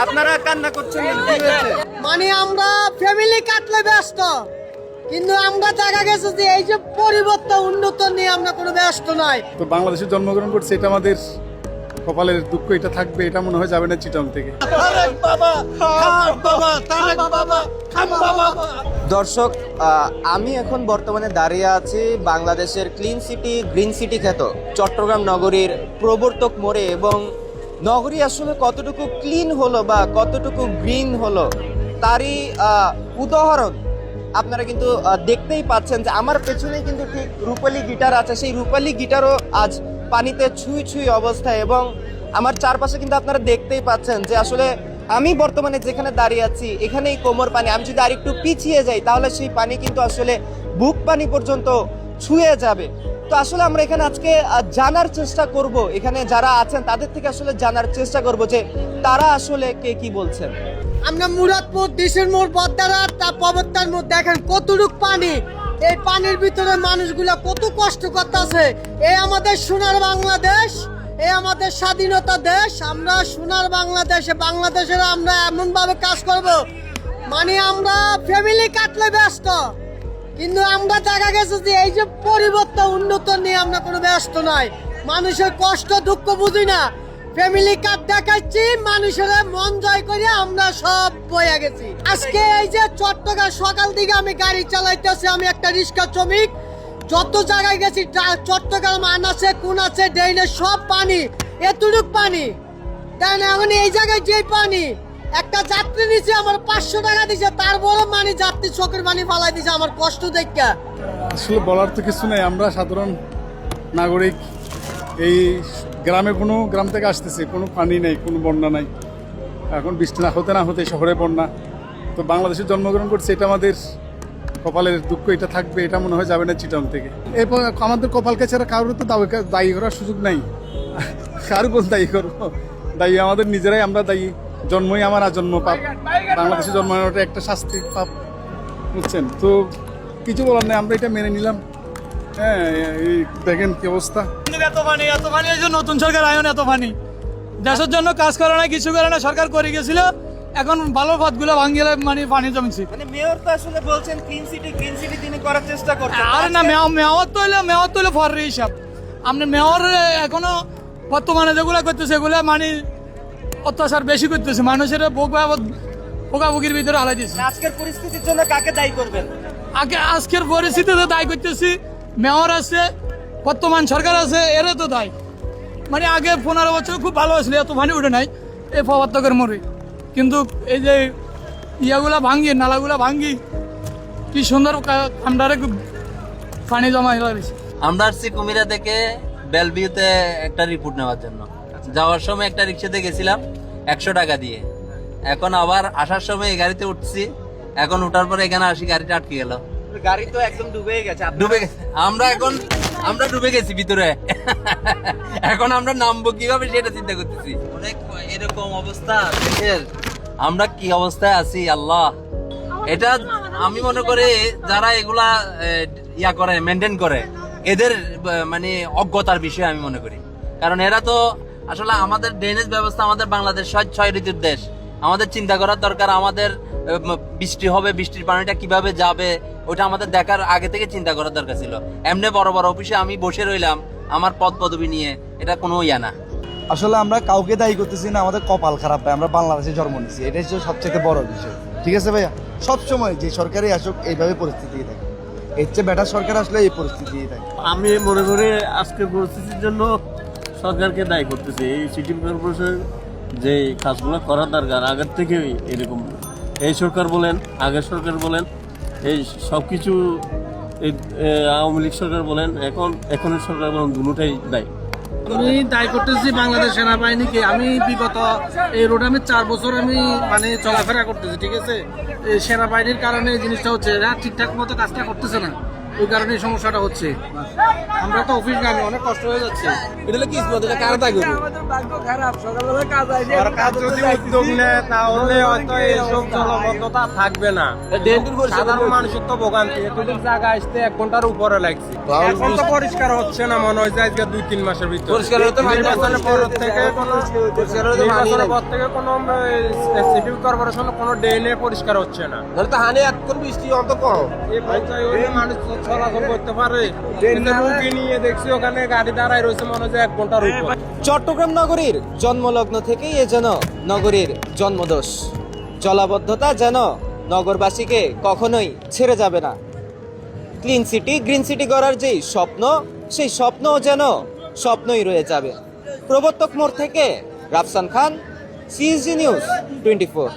আপনারা কান্না করছেন কি হয়েছে? মানে আমরা ফ্যামিলি কাটলে ব্যস্ত, কিন্তু আমরা দেখা গেছে যে এই যে পরিবর্তন উন্নত নিয়ে আমরা কোনো ব্যস্ত নাই। তো বাংলাদেশে জন্মগ্রহণ করছে, এটা আমাদের কপালের দুঃখ, এটা থাকবে, এটা মনে হয় যাবে না চিটং থেকে। দর্শক, আমি এখন বর্তমানে দাঁড়িয়ে আছি বাংলাদেশের ক্লিন সিটি গ্রিন সিটি খ্যাত চট্টগ্রাম নগরীর প্রবর্তক মোড়ে, এবং নগরী আসলে কতটুকু ক্লিন হলো বা কতটুকু গ্রিন হলো তারই উদাহরণ আপনারা কিন্তু দেখতেই পাচ্ছেন যে আমার পেছনেই কিন্তু ঠিক রূপালী গিটার আছে। সেই রূপালী গিটারও আজ পানিতে ছুঁই ছুঁই অবস্থায়, এবং আমার চারপাশে কিন্তু আপনারা দেখতেই পাচ্ছেন যে আসলে আমি বর্তমানে যেখানে দাঁড়িয়ে আছি এখানেই কোমর পানি। আমি যদি আরেকটু পিছিয়ে যাই তাহলে সেই পানি কিন্তু আসলে বুক পানি পর্যন্ত ছুঁয়ে যাবে। তো আসলে আমরা এখানে আজকে জানার চেষ্টা করব, এখানে যারা আছেন তাদের থেকে আসলে জানার চেষ্টা করব যে তারা আসলে কে কি বলছেন। আমরা মুরাদপুর ডিসের মোড় বদ্দারার তার পবত্তার মোড় দেখেন কতটুক পানি, এই পানির ভিতরে মানুষগুলা কত কষ্ট করতেছে। এই আমাদের সোনার বাংলাদেশ, এই আমাদের স্বাধীনতা দেশ, আমরা সোনার বাংলাদেশে বাংলাদেশের আমরা এমন ভাবে কাজ করব, মানে আমরা ফ্যামিলি কাটলে ব্যস্ত, কিন্তু আমরা দেখা গেছে যে এই যে পরিবর্তন উন্নত নিয়ে আমরা কোনো ব্যস্ত নাই। মানুষের কষ্ট দুঃখ বুঝি না, ফ্যামিলি কার্ড দেখাচ্ছি, মানুষের মন জয় করে আমরা সব বয়ে গেছি। আজকে এই যে চট্টগ্রাম সকাল দিকে আমি গাড়ি চালাইতেছি, আমি একটা রিক্সা শ্রমিক, যত জায়গায় গেছি চট্টগ্রাম আনাচে কোন আছে ড্রেনে সব পানি, এতটুক পানি। তাই না, এখন এই জায়গায় যে পানি একটা যাত্রী নিচে আমার 500 টাকা দিছে, তারপরে মানে যাত্রী চোখের পানি ফালাই দিছে আমার কষ্ট দেখা। আসলে বলার তো কিছু নেই, আমরা সাধারণ নাগরিক, এই গ্রাম থেকে আসতেছে, কোনো পানি নেই, কোনো বন্যা নাই। এখন বৃষ্টি না হতে শহরে বন্যা। তো বাংলাদেশে জন্মগ্রহণ করছে, এটা আমাদের কপালের দুঃখ, এটা থাকবে, এটা মনে হয় যাবে না চিটং থেকে। এরপর আমাদের কপালকে ছাড়া কারোর তো দায়ী করার সুযোগ নাই। কারো বল দায়ী করবো? দায়ী আমাদের নিজেরাই, আমরা দায়ী। জন্মই আমার আজন্ম পাপ, বাংলাদেশে জন্মানোটা একটা শাস্তি পাপ, বুঝছেন? তো কিছু বলার নেই, আমরা এটা মেনে নিলাম। হ্যাঁ, এই দেখেন কি অবস্থা। এত পানি এই যে নতুন সরকার আয়ন, এত পানি দেশের জন্য কাজ করে না, কিছু করে না, সরকার করে গেছিল, এখন ভালো পথগুলো ভাঙিয়ে মানে পানি জমছে। মানে মেয়র তো আসলে বলছেন ক্লিন সিটি তিনি করার চেষ্টা করছেন। আরে না, মেয়র তৈলে ফরের হিসাব। আপনি মেয়র এখনো বর্তমানে যেগুলো করতেছে এগুলো মানে অত্যাচার বেশি করতেছে, মানুষের ভোগাভুগির ভিতরে হালাই দিচ্ছে। আজকের পরিস্থিতির জন্য কাকে দায়ী করবেন? আজকের পরিস্থিতিতে দায়ী করতেছি মেয়র আছে, বর্তমান সরকার আছে, এরা তো দায়ী। মানে আগে 15 বছর খুব ভালো হয়েছিল, এত পানি উঠে নাই এই প্রবর্তকের মোড়ে, কিন্তু এই যে ইয়াগুলা ভাঙ্গি, নালাগুলা ভাঙ্গি, কি সুন্দর আমরারে পানি জমা হয়েছে। আমরা আসছি কুমিরা থেকে বেলভিউতে একটা রিপোর্ট নেওয়ার জন্য। যাওয়ার সময় একটা রিক্সাতে গেছিলাম 100 টাকা দিয়ে, এখন আবার আসার সময় এই গাড়িতে উঠছি, এখন উঠার পরে এখানে আসি গাড়িটা আটকে গেল। গাড়ি তো একদম ডুবে গেছে। আমরা ডুবে গেছি ভিতরে। এখন আমরা নামবো কিভাবে সেটা চিন্তা করতেছি। অনেক এরকম অবস্থা দেশের, আমরা কি অবস্থায় আছি আল্লাহ। এটা আমি মনে করি যারা এগুলা করে মেনটেন করে এদের মানে অজ্ঞতার বিষয় আমি মনে করি। কারণ এরা তো আসলে আমাদের ড্রেনেজ ব্যবস্থা, আমাদের বাংলাদেশ 6 ঋতুর দেশ, আমাদের চিন্তা করার দরকার। আমাদের বৃষ্টি হবে, বৃষ্টির পানিটা কিভাবে যাবে ওটা আমাদের দেখার আগে থেকে চিন্তা করার দরকার ছিল। এমনি বড় বড় অফিসে আমি বসে রইলাম আমার পদবি নিয়ে, এটা কোনো ইয়া না। আসলে আমরা কাউকে দায়ী করতেছি না, আমাদের কপাল খারাপ ভাই, আমরা বাংলাদেশে জন্ম নিচ্ছি, এটাই হচ্ছে সবচেয়ে বড় বিষয়। ঠিক আছে ভাইয়া, সবসময় যে সরকারই আসুক এইভাবে পরিস্থিতি থাকে, এর চেয়ে বেটার সরকার আসলে এই পরিস্থিতি থাকে। আমি মনে করি আজকের পরিস্থিতির জন্য সরকারকে দায়ী করতেছি। এই সিটি কর্পোরেশন যে কাজগুলো করার দরকার আগের থেকেই এরকম, এই সরকার বলেন, আগের সরকার বলেন, এই সব কিছু, এই আওয়ামী লীগ সরকার বলেন, এখনের সরকার বলেন, দুটোটাই দায়ী। আমি দায়ী করতেছি বাংলাদেশ সেনাবাহিনীকে। আমি বিগত এই রোডে আমি 4 বছর আমি মানে চলাফেরা করতেছি, ঠিক আছে? এই সেনাবাহিনীর কারণে এই জিনিসটা হচ্ছে, এরা ঠিকঠাক মতো কাজটা করতেছে না। ওই কারণে এই সমস্যাটা হচ্ছে। আমরা তো অফিস গামী, অনেক কষ্ট হয়ে যাচ্ছে। এটা হলো কিসমত, এটা কার দায় করবো? সরকার যদি উদ্যোগ নেয় তাহলে হয়তো এইসব জলবদ্ধতা থাকবে না। সাধারণ মানুষের তো ভোগান্তি, এতটুকু জায়গা আসতে 1 ঘন্টার উপরে লাগছে। এখন তো পরিষ্কার হচ্ছে না, মনে হয় যে আজকে 2-3 মাসের ভিতরে পরিষ্কার হতে পারে না। নির্বাচনের পর থেকে কোনো সিটি কর্পোরেশন কোনো ড্রেনে পরিষ্কার হচ্ছে না। ধরো তো হানি এখন বৃষ্টি অত কম, এই পর্যায়ে হইলে মানুষ চলাচল করতে পারে। কিন্তু রুগী নিয়ে দেখছি ওখানে গাড়ি দাঁড়ায় রয়েছে, মনে হয় যে 1 ঘন্টার উপর। চট্টগ্রাম নগরীর জন্মলগ্ন থেকেই এ যেন নগরীর জন্মদোষ। জলাবদ্ধতা যেন নগরবাসীকে কখনোই ছেড়ে যাবে না। ক্লিন সিটি গ্রিন সিটি গড়ার যেই স্বপ্ন, সেই স্বপ্নও যেন স্বপ্নই রয়ে যাবে। প্রবর্তক মোড় থেকে রাফসান খান, CSG নিউজ 24।